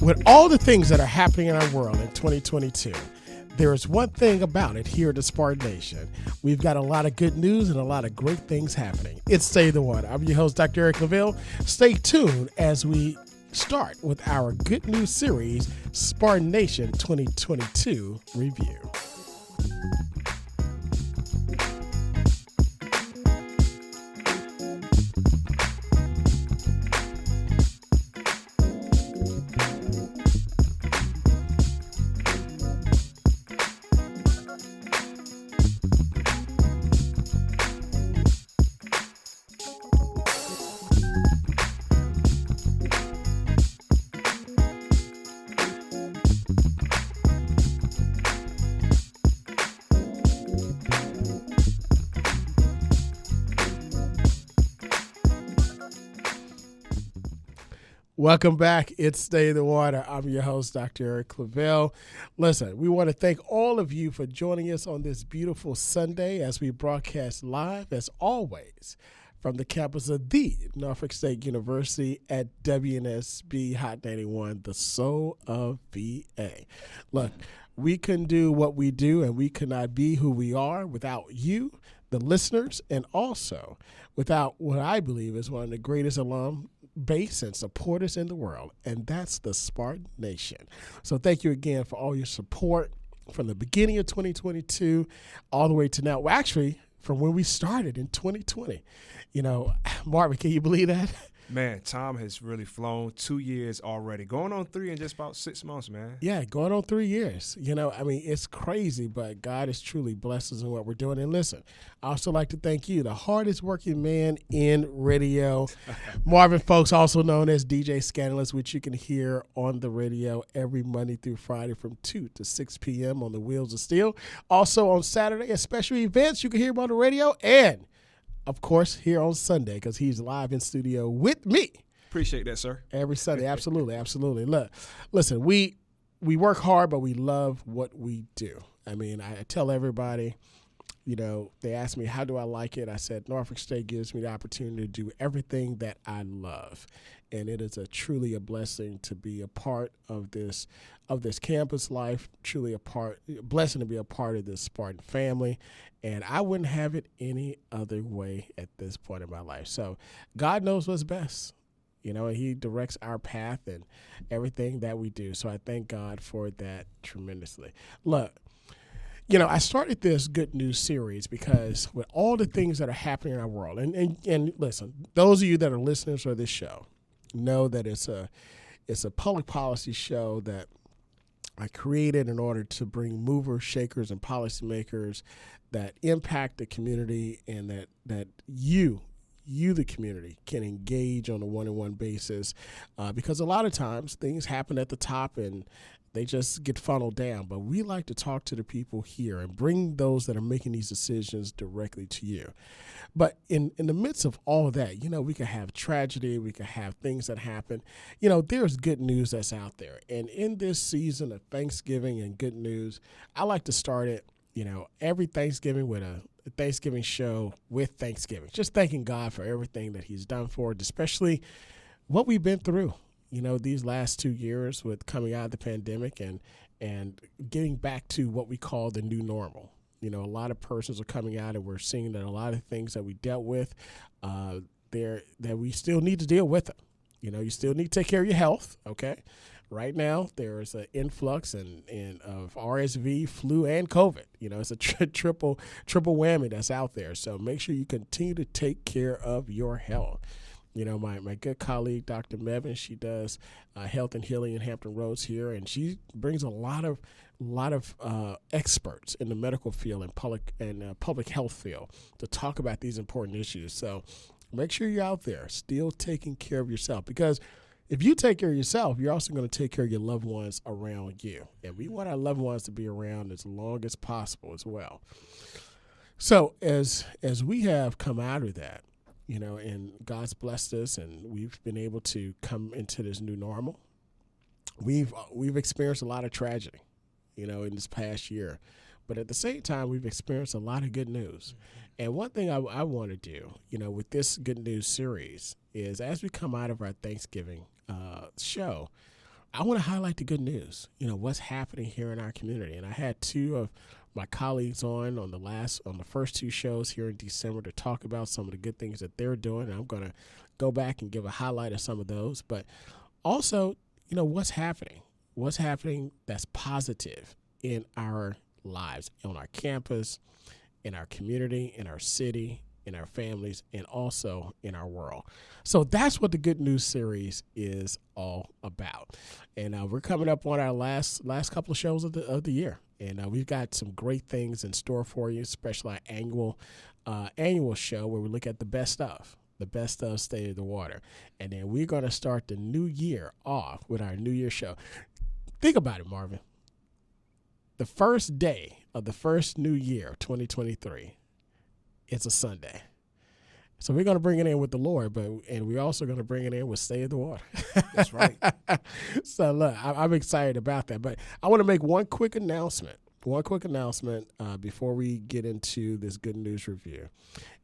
With all the things that are happening in our world in 2022, there is one thing about it here at the Spartan Nation. We've got a lot of good news and a lot of great things happening. It's Stay the Water. I'm your host, Dr. Eric Claville. Stay tuned as we start with our good news series, Spartan Nation 2022 Review. Welcome back. It's Stay the Water. I'm your host, Dr. Eric Claville. Listen, we want to thank all of you for joining us on this beautiful Sunday as we broadcast live, as always, from the campus of the Norfolk State University at WNSB Hot 91, the soul of VA. Look, we couldn't do what we do and we could not be who we are without you, the listeners, and also without what I believe is one of the greatest alum base and supporters in the world, and that's the Spartan Nation. So thank you again for all your support from the beginning of 2022 all the way to now. Well, actually, from when we started in 2020. You know, Marvin, can you believe that? Man, time has really flown. 2 years already. Going on 3 in just about 6 months, man. Yeah, going on 3 years. You know, I mean, it's crazy, but God has truly blessed us in what we're doing. And listen, I also like to thank you, the hardest working man in radio, Marvin, folks, also known as DJ Scandalous, which you can hear on the radio every Monday through Friday from 2 to 6 p.m. on the Wheels of Steel. Also on Saturday, at special events, you can hear him on the radio, and of course, here on Sunday, because he's live in studio with me. Appreciate that, sir. Every Sunday. Absolutely. Absolutely. Look, listen, we work hard, but we love what we do. I mean, I tell everybody, you know, they ask me, how do I like it? I said, Norfolk State gives me the opportunity to do everything that I love. And it is truly a blessing to be a part of this campus life, truly a blessing to be a part of this Spartan family. And I wouldn't have it any other way at this point in my life. So God knows what's best. You know, he directs our path and everything that we do. So I thank God for that tremendously. Look, you know, I started this good news series because with all the things that are happening in our world, and listen, those of you that are listeners of this show know that it's a public policy show that I created in order to bring movers, shakers, and policymakers that impact the community, and that you, the community, can engage on a one-on-one basis, because a lot of times things happen at the top and they just get funneled down. But we like to talk to the people here and bring those that are making these decisions directly to you. But in the midst of all of that, you know, we could have tragedy, we could have things that happen. You know, there's good news that's out there. And in this season of Thanksgiving and good news, I like to start it, you know, every Thanksgiving with a Thanksgiving show with Thanksgiving. Just thanking God for everything that he's done for us, especially what we've been through, you know, these last 2 years with coming out of the pandemic and getting back to what we call the new normal. You know, a lot of persons are coming out and we're seeing that a lot of things that we dealt with, that we still need to deal with them. You know, you still need to take care of your health, okay? Right now, there is an influx of RSV, flu, and COVID. You know, it's a triple whammy that's out there. So make sure you continue to take care of your health. You know, my good colleague, Dr. Mevin, she does health and healing in Hampton Roads here, and she brings a lot of experts in the medical field and public health field to talk about these important issues. So make sure you're out there still taking care of yourself, because if you take care of yourself, you're also going to take care of your loved ones around you. And we want our loved ones to be around as long as possible as well. So as we have come out of that, you know, and God's blessed us and we've been able to come into this new normal, we've experienced a lot of tragedy, you know, in this past year. But at the same time, we've experienced a lot of good news. And one thing I want to do, you know, with this good news series is as we come out of our Thanksgiving show, I want to highlight the good news. What's happening here in our community. And I had two of my colleagues on the first two shows here in December to talk about some of the good things that they're doing. And I'm going to go back and give a highlight of some of those, but also, what's happening that's positive in our lives, on our campus, in our community, in our city, in our families, and also in our world. So that's what the Good News series is all about. And we're coming up on our last couple of shows of the year, and we've got some great things in store for you, especially our annual show where we look at the best of State of the Water. And then we're going to start the new year off with our New Year show. Think about it, Marvin. The first day of the first new year, 2023, it's a Sunday. So we're going to bring it in with the Lord, and we're also going to bring it in with State of the Water. That's right. So look, I'm excited about that. But I want to make one quick announcement before we get into this good news review.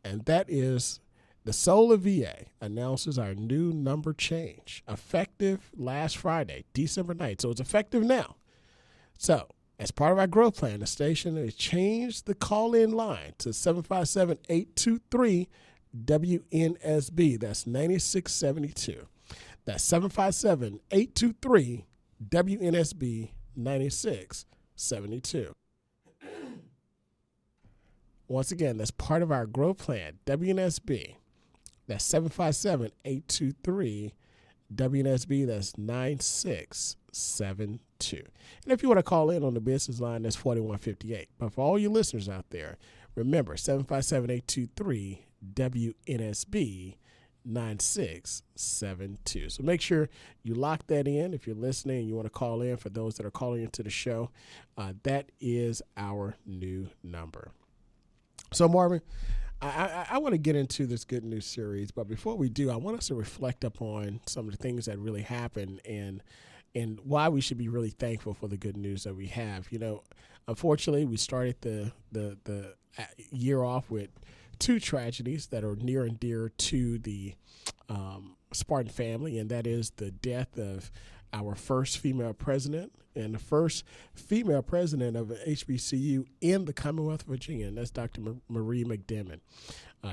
And that is the Solar VA announces our new number change effective last Friday, December 9th. So it's effective now. So as part of our growth plan, the station has changed the call-in line to 757-823-WNSB. That's 9672. That's 757-823-WNSB 9672. Once again, that's part of our growth plan, WNSB. That's 757-823-WNSB. That's 9672. And if you want to call in on the business line, that's 4158. But for all you listeners out there, remember, 757-823-WNSB 9672. So make sure you lock that in if you're listening and you want to call in. For those that are calling into the show, that is our new number. So Marvin, I want to get into this good news series, but before we do, I want us to reflect upon some of the things that really happened and why we should be really thankful for the good news that we have. Unfortunately, we started the year off with two tragedies that are near and dear to the Spartan family, and that is the death of our first female president and the first female president of an HBCU in the Commonwealth of Virginia, and that's Dr. Marie McDermott.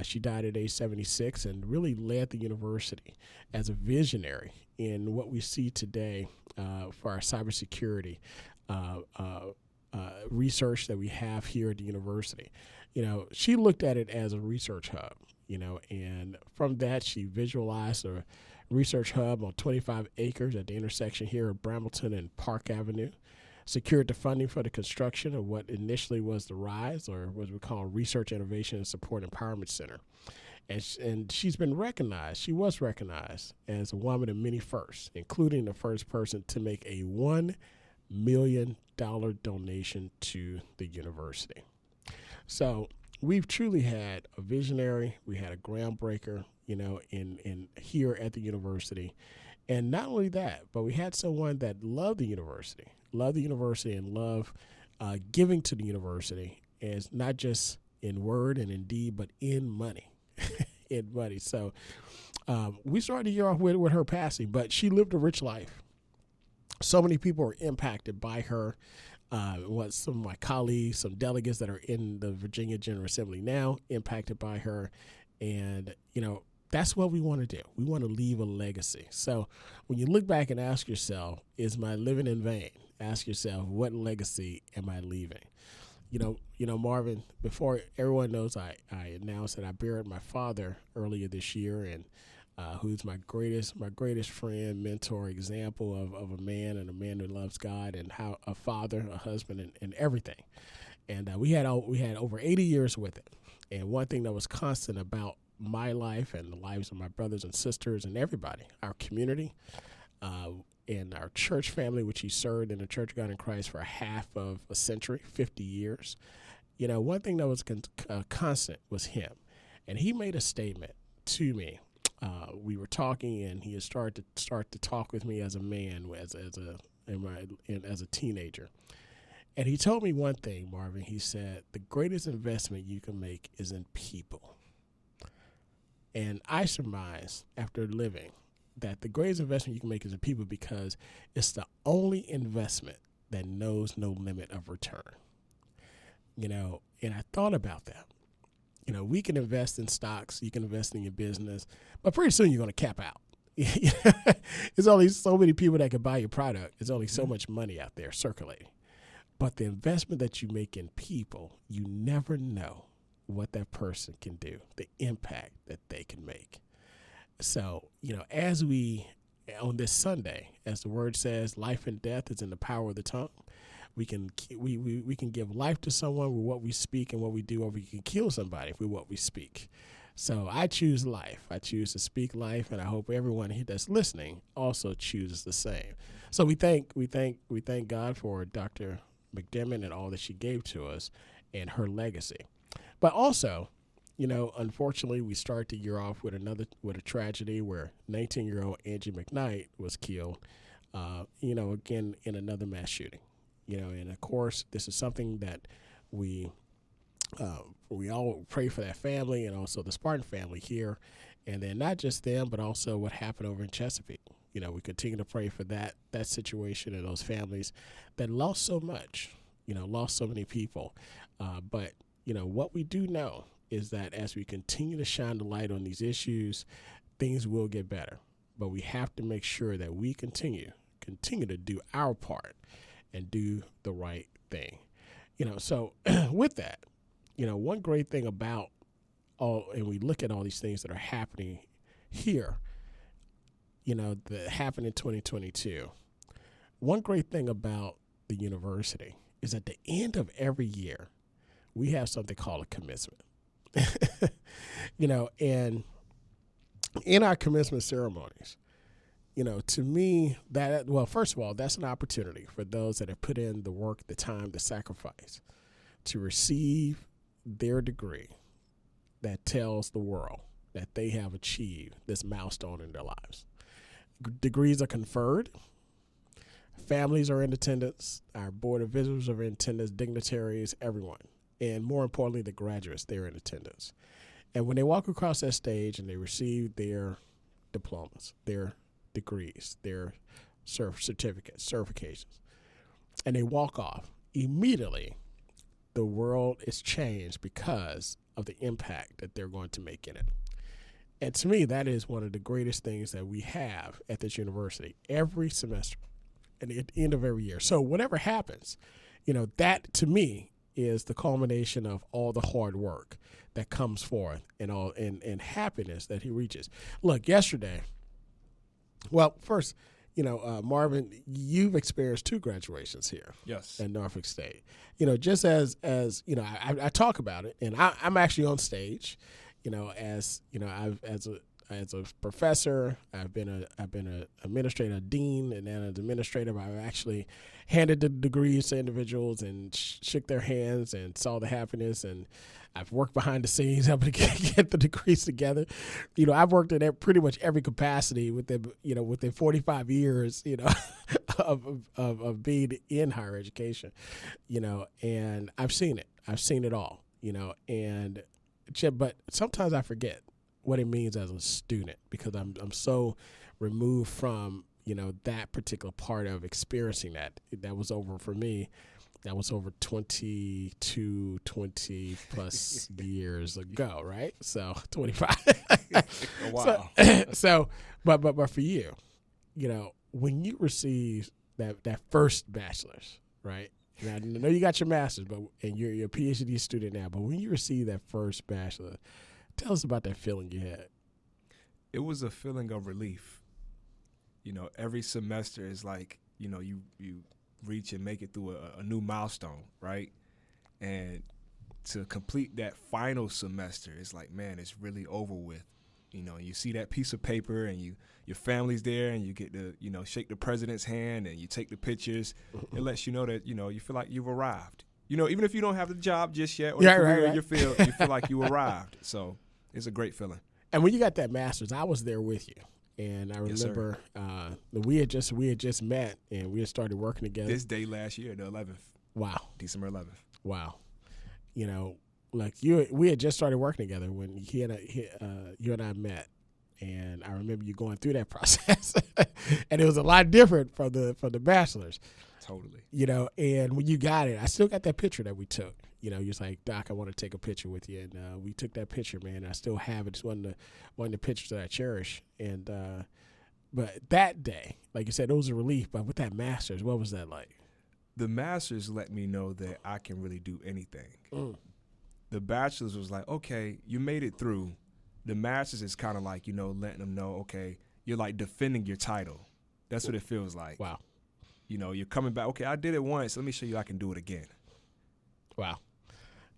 She died at age 76 and really led the university as a visionary in what we see today for our cybersecurity research that we have here at the university. She looked at it as a research hub, and from that she visualized a research hub on 25 acres at the intersection here of Brambleton and Park Avenue, secured the funding for the construction of what initially was the RISE, or what we call Research, Innovation, and Support Empowerment Center. And she's been recognized, she was recognized as a woman of many firsts, including the first person to make a $1 million donation to the university. So we've truly had a visionary, we had a groundbreaker, in here at the university. And not only that, but we had someone that loved the university and loved giving to the university, as not just in word and in deed, but in money. In money. So we started the year off with her passing, but she lived a rich life. So many people were impacted by her. What some of my colleagues, some delegates that are in the Virginia General Assembly now, impacted by her. And, that's what we want to do. We want to leave a legacy. So when you look back and ask yourself, is my living in vain? Ask yourself, what legacy am I leaving? Marvin, before everyone knows, I announced that I buried my father earlier this year, and who's my greatest friend, mentor, example of a man who loves God, and how a father, a husband, and everything. And we had over 80 years with it. And one thing that was constant about my life and the lives of my brothers and sisters and everybody, our community, and our church family, which he served in the Church of God in Christ for half of a century, 50 years. One thing that was constant was him. And he made a statement to me. We were talking, and he had started to talk with me as a man, as a teenager. And he told me one thing, Marvin. He said, the greatest investment you can make is in people. And I surmise, after living that the greatest investment you can make is in people because it's the only investment that knows no limit of return. And I thought about that. We can invest in stocks, you can invest in your business, but pretty soon you're going to cap out. There's only so many people that can buy your product. There's only so much money out there circulating. But the investment that you make in people, you never know what that person can do, the impact that they can make. So, as we, on this Sunday, as the word says, life and death is in the power of the tongue. We can give life to someone with what we speak and what we do, or we can kill somebody with what we speak. So I choose life. I choose to speak life, and I hope everyone here that's listening also chooses the same. So we thank God for Dr. McDermott and all that she gave to us and her legacy. But also, unfortunately, we start the year off with a tragedy where 19-year-old Angie McKnight was killed. Again in another mass shooting. And of course, this is something that we all pray for that family and also the Spartan family here. And then not just them, but also what happened over in Chesapeake. We continue to pray for that situation and those families that lost so much, lost so many people. But what we do know is that as we continue to shine the light on these issues, things will get better. But we have to make sure that we continue to do our part and do the right thing. So with that, one great thing about and we look at all these things that are happening here, that happened in 2022. One great thing about the university is at the end of every year, we have something called a commencement. And in our commencement ceremonies, to me, first of all, that's an opportunity for those that have put in the work, the time, the sacrifice to receive their degree that tells the world that they have achieved this milestone in their lives. Degrees are conferred. Families are in attendance. Our board of visitors are in attendance, dignitaries, everyone. And more importantly, the graduates, they're in attendance. And when they walk across that stage and they receive their diplomas, their degrees, their certificates, certifications, and they walk off, immediately the world is changed because of the impact that they're going to make in it. And to me, that is one of the greatest things that we have at this university every semester and at the end of every year. So whatever happens, that to me is the culmination of all the hard work that comes forth and happiness that he reaches. Look, yesterday, first, Marvin, you've experienced 2 graduations here. Yes. At Norfolk State. Just as I talk about it, and I'm actually on stage. As a professor, I've been an administrator, a dean, and then as administrator, I've actually handed the degrees to individuals and shook their hands and saw the happiness. And I've worked behind the scenes, helping to get the degrees together. I've worked in pretty much every capacity within 45 years, of being in higher education, and I've seen it. I've seen it all, but sometimes I forget what it means as a student because I'm so removed from, that particular part of experiencing that. That was over for me. That was over 20 plus years ago, right? So 25. Oh, wow. But for you, when you receive that first bachelor's, right? And I know you got your master's, and you're a PhD student now. But when you receive that first bachelor, tell us about that feeling you had. It was a feeling of relief. Every semester is like, you reach and make it through a new milestone, right? And to complete that final semester, it's like, man, it's really over with. You see that piece of paper and your family's there and you get to, shake the president's hand and you take the pictures. It lets you know that, you feel like you've arrived. Even if you don't have the job just yet or the career in your field, you feel like you arrived. So it's a great feeling. And when you got that master's, I was there with you. And I remember we had just met and we had started working together. This day last year, the 11th. Wow. December 11th. Wow. We had just started working together when you and I met. And I remember you going through that process, and it was a lot different from the bachelor's. Totally. You know, and when you got it, I still got that picture that we took. You know, you're just like, Doc, I want to take a picture with you, and we took that picture, man. I still have it. It's one of the pictures that I cherish. And but that day, like you said, it was a relief. But with that Masters, what was that like? The Masters let me know that I can really do anything. Mm. The bachelor's was like, okay, you made it through. The Masters is kind of like, you know, letting them know, okay, you're like defending your title. That's what it feels like. Wow. You know, you're coming back. Okay, I did it once. Let me show you I can do it again. Wow.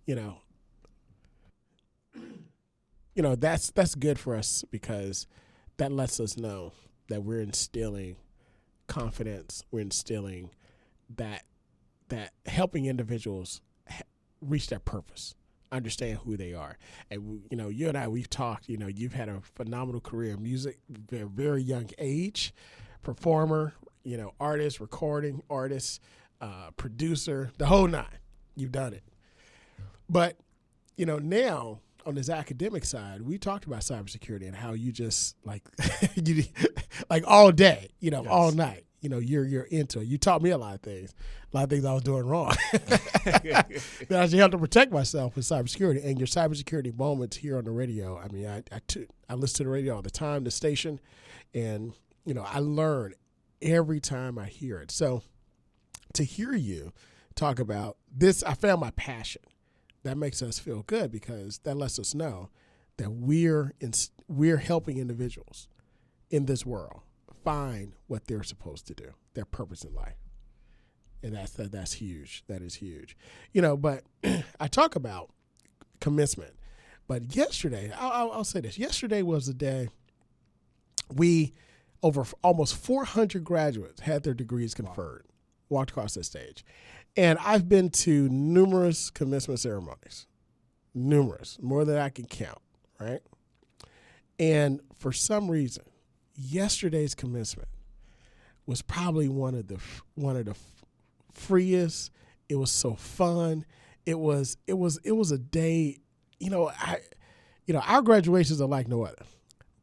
You know, that's good for us because that lets us know that we're instilling confidence. We're instilling that helping individuals reach their purpose, understand who they are. And, you know, you and I, we've talked, you know, you've had a phenomenal career in music, very, very young age, performer, you know, artist, recording artist, producer, the whole nine. You've done it. But, you know, now on this academic side, we talked about cybersecurity and how you just like, like all day, you know, all night, you know, you're into it. You taught me a lot of things I was doing wrong. That I actually have to protect myself with cybersecurity. And your cybersecurity moments here on the radio, I mean, I listen to the radio all the time, the station, and, you know, I learn every time I hear it. So to hear you talk about this, I found my passion. That makes us feel good because that lets us know that we're helping individuals in this world find what they're supposed to do, their purpose in life. And that's huge. That is huge. You know, but I talk about commencement. But yesterday, I'll say this. Yesterday was the day over almost 400 graduates had their degrees conferred, walked across the stage. And I've been to numerous commencement ceremonies, more than I can count, right? And for some reason, yesterday's commencement was probably one of the freest. It was so fun. It was a day. Our graduations are like no other.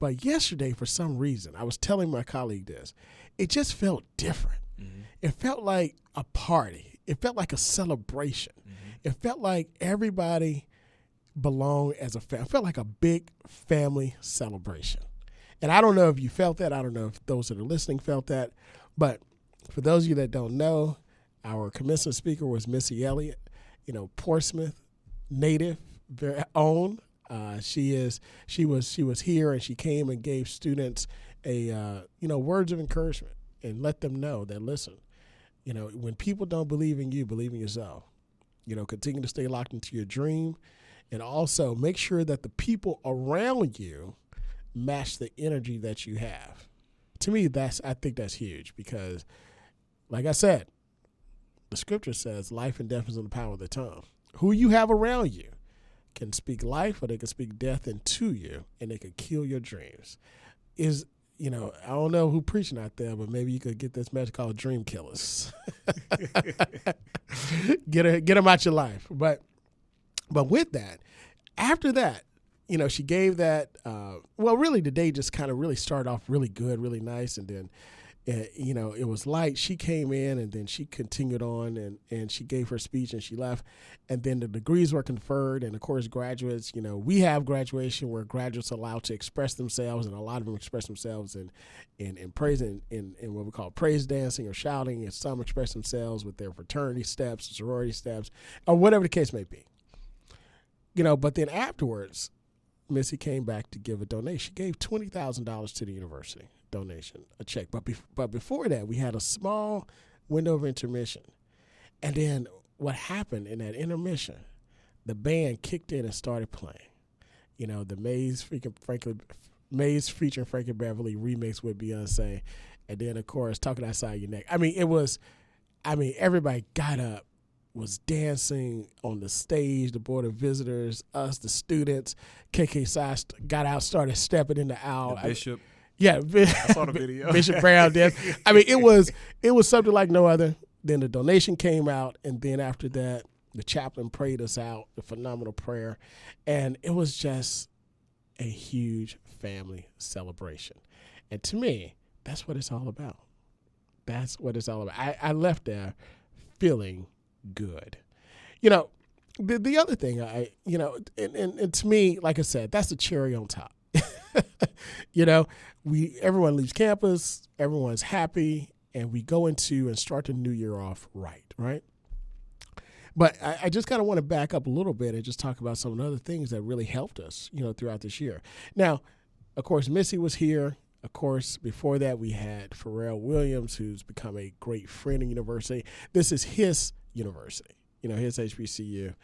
But yesterday, for some reason, I was telling my colleague this. It just felt different. Mm-hmm. It felt like a party. It felt like a celebration. Mm-hmm. It felt like everybody belonged as a family. It felt like a big family celebration. And I don't know if you felt that. I don't know if those that are listening felt that. But for those of you that don't know, our commencement speaker was Missy Elliott, you know, Portsmouth native, very own. She was here and she came and gave students words of encouragement and let them know that, listen, you know, when people don't believe in you, believe in yourself. You know, continue to stay locked into your dream, and also make sure that the people around you match the energy that you have. To me, I think that's huge because, like I said, the scripture says life and death is in the power of the tongue. Who you have around you can speak life or they can speak death into you, and they can kill your dreams. You know, I don't know who preaching out there, but maybe you could get this message called Dream Killers. Get them out your life. But with that, after that, you know, she gave that, really the day just kind of really started off really good, really nice. And then, you know, it was light. She came in and then she continued on and she gave her speech and she left. And then the degrees were conferred. And of course, graduates, you know, we have graduation where graduates are allowed to express themselves, and a lot of them express themselves in praise, in what we call praise dancing or shouting. And some express themselves with their fraternity steps, sorority steps, or whatever the case may be. You know, but then afterwards, Missy came back to give a donation. She gave $20,000 to the university. Donation, a check. But before that, we had a small window of intermission. And then what happened in that intermission, the band kicked in and started playing. You know, the Maze featuring Frankie Beverly remix with Beyonce. And then, of course, Talking Outside Your Neck. I mean, everybody got up, was dancing on the stage, the board of visitors, us, the students. KK Sass got out, started stepping in the aisle. The Bishop. Yeah, I saw the video. Bishop Brown did. I mean, it was something like no other. Then the donation came out, and then after that, the chaplain prayed us out, the phenomenal prayer, and it was just a huge family celebration. And to me, that's what it's all about. That's what it's all about. I left there feeling good. The other thing, and to me, like I said, that's the cherry on top. Everyone leaves campus, everyone's happy, and we go into and start the new year off right? But I just kind of want to back up a little bit and just talk about some of the other things that really helped us, throughout this year. Now, of course, Missy was here. Of course, before that, we had Pharrell Williams, who's become a great friend in university. This is his university, his HBCU.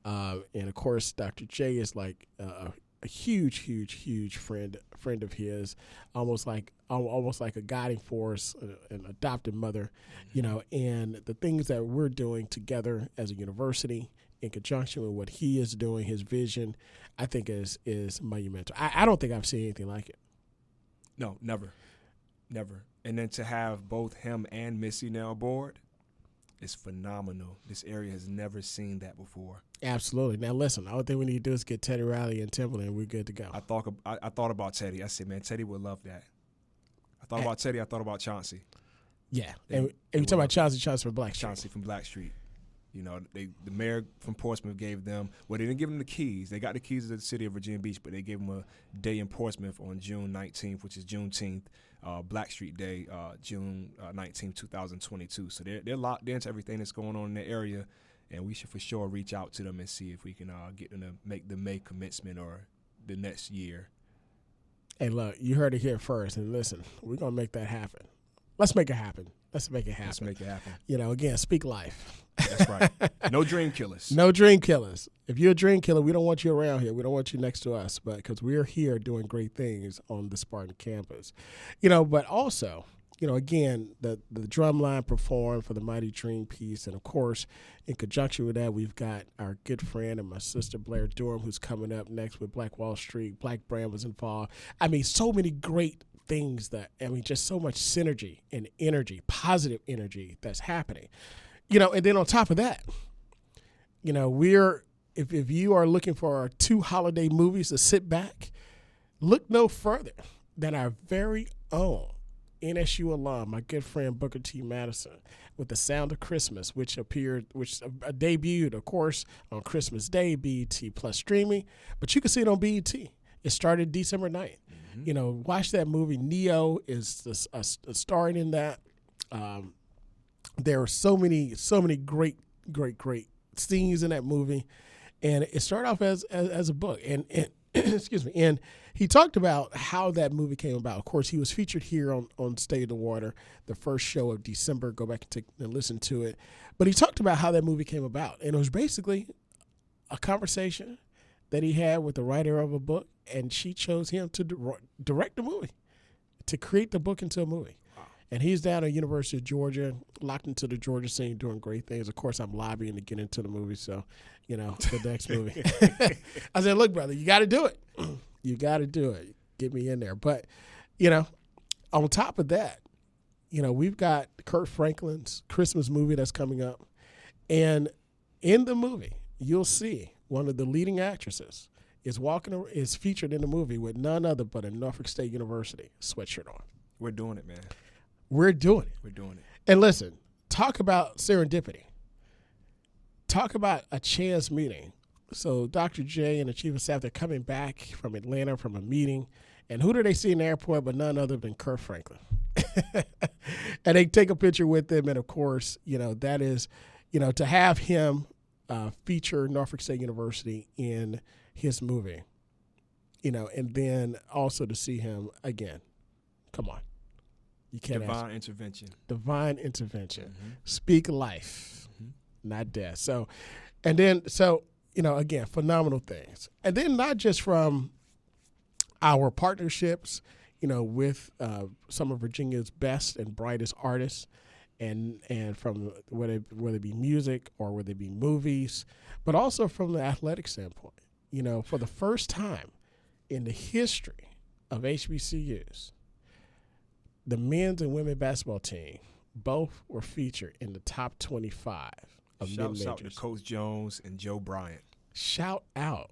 And, of course, Dr. J is like a huge friend of his, almost like a guiding force, an adopted mother, and the things that we're doing together as a university in conjunction with what he is doing, his vision, I think is monumental. I don't think I've seen anything like it. No, never. And then to have both him and Missy now aboard is phenomenal. This area has never seen that before. Absolutely. Now, listen, all thing we need to do is get Teddy Riley and Timberland, and we're good to go. I thought about Teddy. I said, man, Teddy would love that. I thought about Teddy. I thought about Chauncey. Yeah. And you talk about Chauncey from Blackstreet. Chauncey from Blackstreet. The mayor from Portsmouth gave them, they didn't give them the keys. They got the keys to the city of Virginia Beach, but they gave them a day in Portsmouth on June 19th, which is Juneteenth, Blackstreet Day, June 19th, 2022. So they're locked into everything that's going on in the area, and we should for sure reach out to them and see if we can get them to make the May commencement or the next year. Hey, look, you heard it here first, and listen, we're going to make that happen. Let's make it happen. Let's make it happen. Again, speak life. That's right. No dream killers. No dream killers. If you're a dream killer, we don't want you around here. We don't want you next to us, but because we're here doing great things on the Spartan campus. But also, again, the drumline performed for the Mighty Dream piece. And, of course, in conjunction with that, we've got our good friend and my sister, Blair Durham, who's coming up next with Black Wall Street. Black Brand was involved. So many great things just so much synergy and energy, positive energy that's happening. And then on top of that, if you are looking for our 2 holiday movies to sit back, look no further than our very own NSU alum, my good friend Booker T. Madison, with The Sound of Christmas, which debuted, of course, on Christmas Day, BET Plus streaming, but you can see it on BET. It started December 9th. Mm-hmm. Watch that movie. Neo is starring in that. There are so many great scenes in that movie, and it started off as a book. And excuse me. And he talked about how that movie came about. Of course, he was featured here on State of the Water, the first show of December. Go back and listen to it. But he talked about how that movie came about, and it was basically a conversation that he had with the writer of a book, and she chose him to direct the movie, to create the book into a movie. And he's down at University of Georgia, locked into the Georgia scene, doing great things. Of course, I'm lobbying to get into the movie, so, the next movie. I said, look, brother, you got to do it. You got to do it. Get me in there. But, on top of that, we've got Kurt Franklin's Christmas movie that's coming up. And in the movie, you'll see one of the leading actresses is featured in the movie with none other but a Norfolk State University sweatshirt on. We're doing it, man. We're doing it. We're doing it. And listen, talk about serendipity. Talk about a chance meeting. So Dr. J and the chief of staff, they're coming back from Atlanta from a meeting. And who do they see in the airport but none other than Kurt Franklin? And they take a picture with him. And, of course, that is, to have him feature Norfolk State University in his movie, and then also to see him again. Come on. You can't Divine intervention. Divine intervention. Mm-hmm. Speak life, not death. So, again, phenomenal things. And then not just from our partnerships, with some of Virginia's best and brightest artists, and from whether it be music or whether it be movies, but also from the athletic standpoint. For the first time in the history of HBCUs, the men's and women's basketball team both were featured in the top 25 of mid-majors. Shout out to Coach Jones and Joe Bryant. Shout out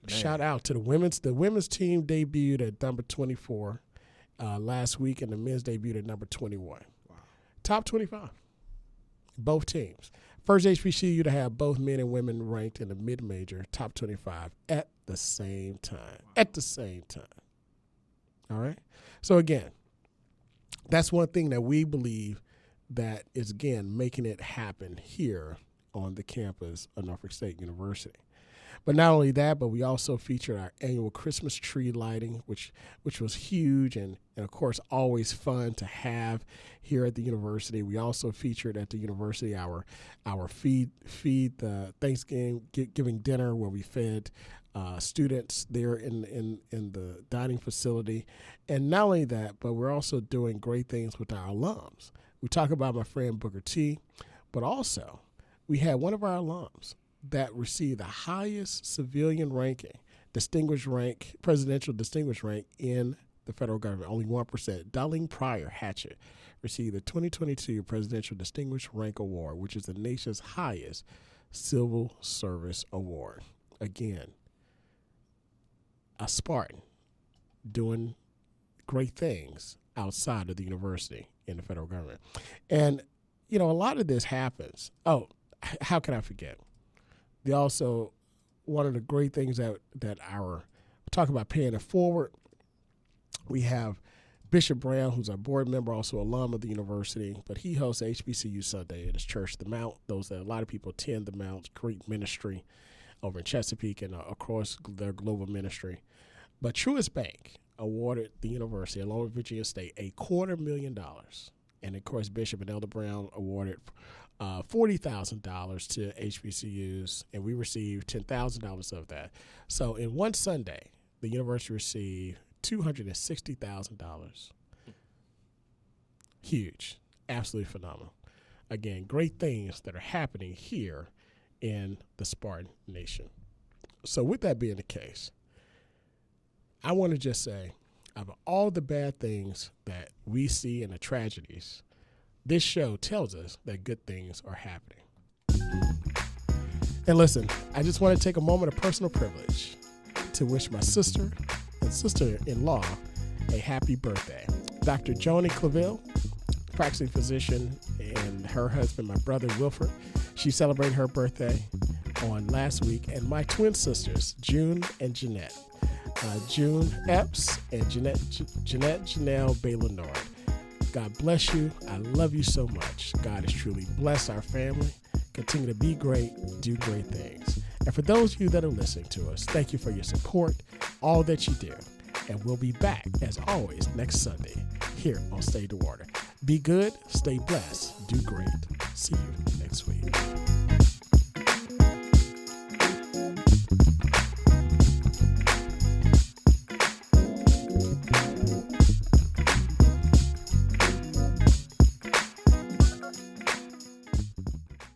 Shout out to the women's. The women's team debuted at number 24 last week, and the men's debuted at number 21. Wow. Top 25. Both teams. First HBCU to have both men and women ranked in the mid-major top 25 at the same time. Wow. At the same time. All right? So, again, that's one thing that we believe that is, again, making it happen here on the campus of Norfolk State University. But not only that, but we also featured our annual Christmas tree lighting, which was huge and of course, always fun to have here at the university. We also featured at the university our feed the Thanksgiving dinner, where we fed students there in the dining facility. And not only that, but we're also doing great things with our alums. We talk about my friend Booker T, but also we had one of our alums that received the highest civilian ranking, presidential distinguished rank in the federal government, only 1%. Darlene Pryor Hatchett received the 2022 Presidential Distinguished Rank Award, which is the nation's highest civil service award. Again, a Spartan doing great things outside of the university in the federal government. And, a lot of this happens. Oh, how can I forget? Also, one of the great things that talk about paying it forward, we have Bishop Brown, who's our board member, also alum of the university, but he hosts HBCU Sunday at his church, The Mount. A lot of people attend The Mount, great ministry over in Chesapeake and across their global ministry. But Truist Bank awarded the university, along with Virginia State, $250,000. And, of course, Bishop and Elder Brown awarded $40,000 to HBCUs, and we received $10,000 of that. So in one Sunday, the university received $260,000. Huge. Absolutely phenomenal. Again, great things that are happening here in the Spartan Nation. So with that being the case, I want to just say, of all the bad things that we see and the tragedies, this show tells us that good things are happening. And listen, I just want to take a moment of personal privilege to wish my sister and sister-in-law a happy birthday. Dr. Joni Claville, practicing physician, and her husband, my brother Wilford, she celebrated her birthday on last week. And my twin sisters, June and Jeanette. June Epps and Jeanette Janelle Baylor-Nord. God bless you. I love you so much. God has truly blessed our family. Continue to be great, do great things. And for those of you that are listening to us, thank you for your support, all that you do. And we'll be back, as always, next Sunday here on Stay the Water. Be good, stay blessed, do great. See you next week.